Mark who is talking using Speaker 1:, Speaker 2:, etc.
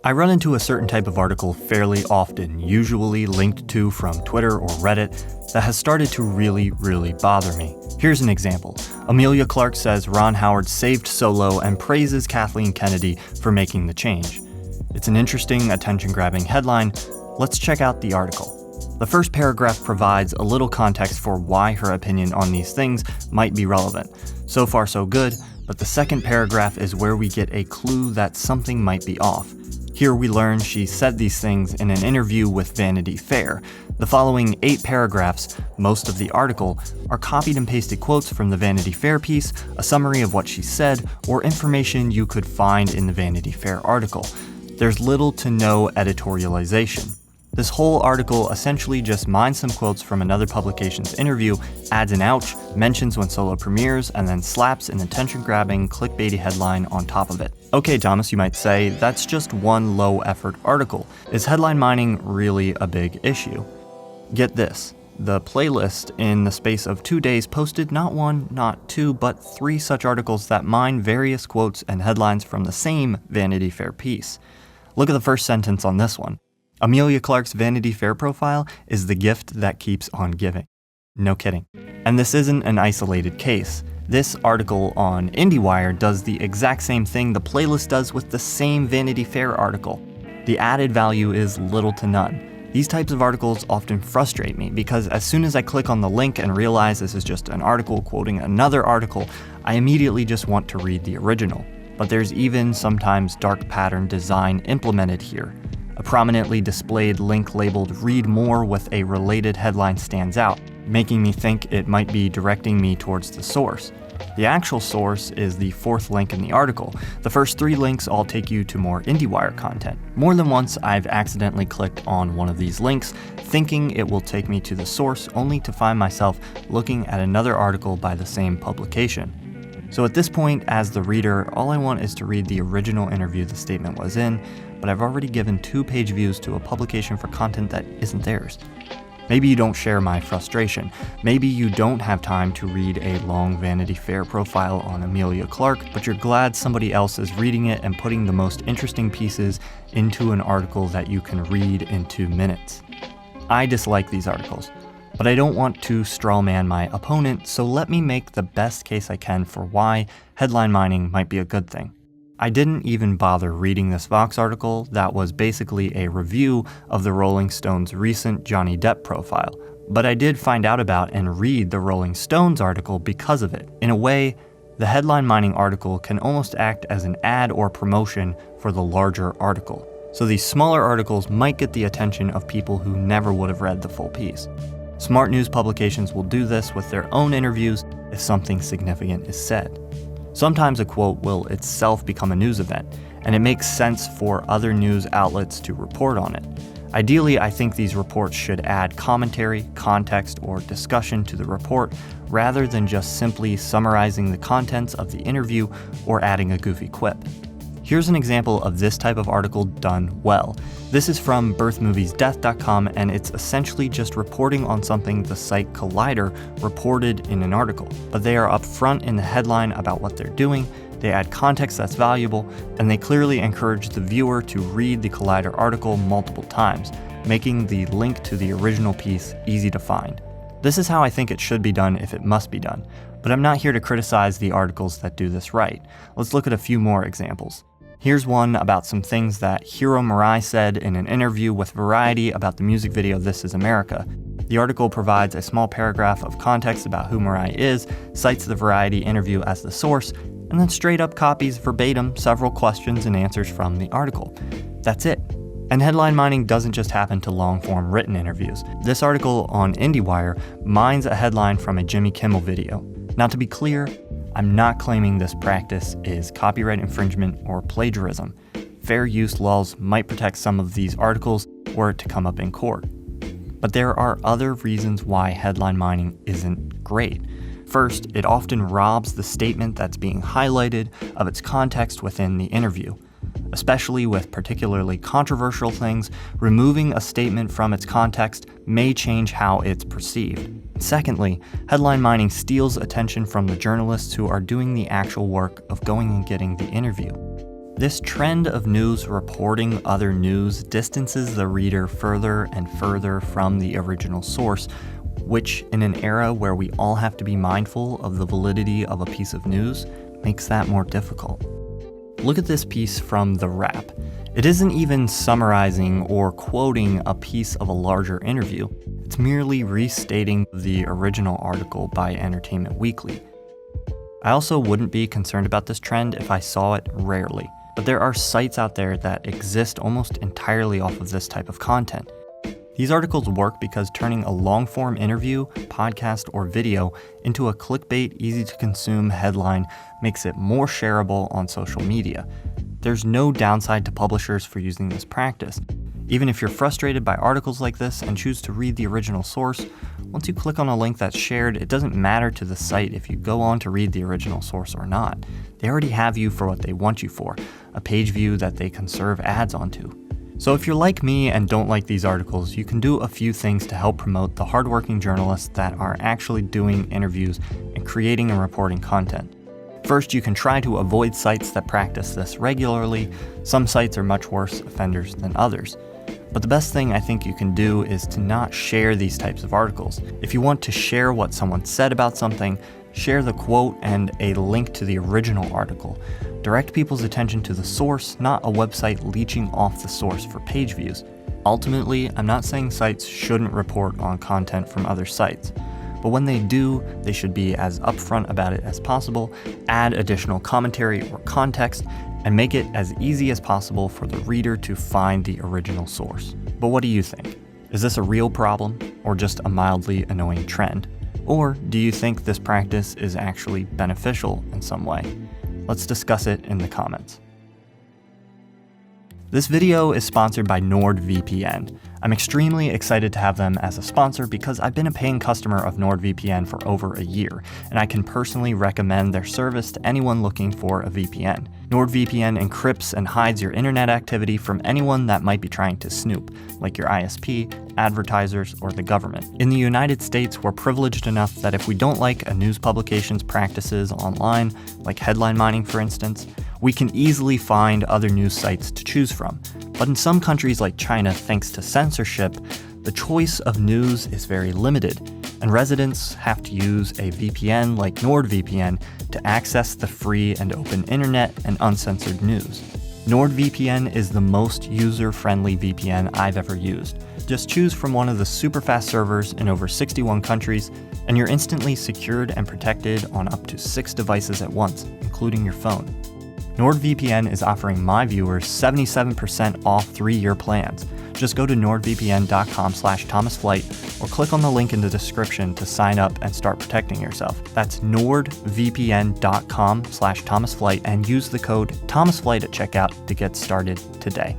Speaker 1: I run into a certain type of article fairly often, usually linked to from Twitter or Reddit, that has started to really bother me. Here's an example. Amelia Clark says Ron Howard saved Solo and praises Kathleen Kennedy for making the change. It's an interesting, attention-grabbing headline. Let's check out the article. The first paragraph provides a little context for why her opinion on these things might be relevant. So far so good, but the second paragraph is where we get a clue that something might be off. Here we learn she said these things in an interview with Vanity Fair. The following 8 paragraphs, most of the article, are copied and pasted quotes from the Vanity Fair piece, a summary of what she said, or information you could find in the Vanity Fair article. There's little to no editorialization. This whole article essentially just mines some quotes from another publication's interview, adds an ouch, mentions when Solo premieres, and then slaps an attention-grabbing, clickbaity headline on top of it. Okay, Thomas, you might say, that's just one low-effort article. Is headline mining really a big issue? Get this. The playlist in the space of 2 days posted not 1, not 2, but 3 such articles that mine various quotes and headlines from the same Vanity Fair piece. Look at the first sentence on this one. Amelia Clark's Vanity Fair profile is the gift that keeps on giving. No kidding. And this isn't an isolated case. This article on IndieWire does the exact same thing the playlist does with the same Vanity Fair article. The added value is little to none. These types of articles often frustrate me because as soon as I click on the link and realize this is just an article quoting another article, I immediately just want to read the original. But there's even sometimes dark pattern design implemented here. A prominently displayed link labeled "Read More" with a related headline stands out, making me think it might be directing me towards the source. The actual source is the 4th link in the article. The first 3 links all take you to more IndieWire content. More than once, I've accidentally clicked on one of these links, thinking it will take me to the source, only to find myself looking at another article by the same publication. So at this point, as the reader, all I want is to read the original interview the statement was in, but I've already given 2 page views to a publication for content that isn't theirs. Maybe you don't share my frustration. Maybe you don't have time to read a long Vanity Fair profile on Amelia Clark, but you're glad somebody else is reading it and putting the most interesting pieces into an article that you can read in 2 minutes. I dislike these articles, but I don't want to strawman my opponent, so let me make the best case I can for why headline mining might be a good thing. I didn't even bother reading this Vox article that was basically a review of the Rolling Stones' recent Johnny Depp profile, but I did find out about and read the Rolling Stones article because of it. In a way, the headline mining article can almost act as an ad or promotion for the larger article. So these smaller articles might get the attention of people who never would have read the full piece. Smart news publications will do this with their own interviews if something significant is said. Sometimes a quote will itself become a news event, and it makes sense for other news outlets to report on it. Ideally, I think these reports should add commentary, context, or discussion to the report rather than just simply summarizing the contents of the interview or adding a goofy quip. Here's an example of this type of article done well. This is from birthmoviesdeath.com, and it's essentially just reporting on something the site Collider reported in an article. But they are upfront in the headline about what they're doing, they add context that's valuable, and they clearly encourage the viewer to read the Collider article multiple times, making the link to the original piece easy to find. This is how I think it should be done if it must be done, but I'm not here to criticize the articles that do this right. Let's look at a few more examples. Here's one about some things that Hiro Murai said in an interview with Variety about the music video This Is America. The article provides a small paragraph of context about who Murai is, cites the Variety interview as the source, and then straight up copies verbatim several questions and answers from the article. That's it. And headline mining doesn't just happen to long-form written interviews. This article on IndieWire mines a headline from a Jimmy Kimmel video. Now, to be clear, I'm not claiming this practice is copyright infringement or plagiarism. Fair use laws might protect some of these articles were it to come up in court. But there are other reasons why headline mining isn't great. First, it often robs the statement that's being highlighted of its context within the interview. Especially with particularly controversial things, removing a statement from its context may change how it's perceived. Secondly, headline mining steals attention from the journalists who are doing the actual work of going and getting the interview. This trend of news reporting other news distances the reader further and further from the original source, which, in an era where we all have to be mindful of the validity of a piece of news, makes that more difficult. Look at this piece from The Wrap. It isn't even summarizing or quoting a piece of a larger interview. It's merely restating the original article by Entertainment Weekly. I also wouldn't be concerned about this trend if I saw it rarely, but there are sites out there that exist almost entirely off of this type of content. These articles work because turning a long-form interview, podcast, or video into a clickbait, easy-to-consume headline makes it more shareable on social media. There's no downside to publishers for using this practice. Even if you're frustrated by articles like this and choose to read the original source, once you click on a link that's shared, it doesn't matter to the site if you go on to read the original source or not. They already have you for what they want you for, a page view that they can serve ads onto. So if you're like me and don't like these articles, you can do a few things to help promote the hardworking journalists that are actually doing interviews and creating and reporting content. First, you can try to avoid sites that practice this regularly. Some sites are much worse offenders than others. But the best thing I think you can do is to not share these types of articles. If you want to share what someone said about something, share the quote and a link to the original article. Direct people's attention to the source, not a website leeching off the source for page views. Ultimately, I'm not saying sites shouldn't report on content from other sites, but when they do, they should be as upfront about it as possible, add additional commentary or context, and make it as easy as possible for the reader to find the original source. But what do you think? Is this a real problem, or just a mildly annoying trend? Or do you think this practice is actually beneficial in some way? Let's discuss it in the comments. This video is sponsored by NordVPN. I'm extremely excited to have them as a sponsor because I've been a paying customer of NordVPN for over a year, and I can personally recommend their service to anyone looking for a VPN. NordVPN encrypts and hides your internet activity from anyone that might be trying to snoop, like your ISP, advertisers, or the government. In the United States, we're privileged enough that if we don't like a news publication's practices online, like headline mining for instance, we can easily find other news sites to choose from. But in some countries like China, thanks to censorship, the choice of news is very limited, and residents have to use a VPN like NordVPN to access the free and open internet and uncensored news. NordVPN is the most user-friendly VPN I've ever used. Just choose from one of the super fast servers in over 61 countries, and you're instantly secured and protected on up to 6 devices at once, including your phone. NordVPN is offering my viewers 77% off 3-year plans. Just go to nordvpn.com/ThomasFlight or click on the link in the description to sign up and start protecting yourself. That's nordvpn.com/ThomasFlight and use the code ThomasFlight at checkout to get started today.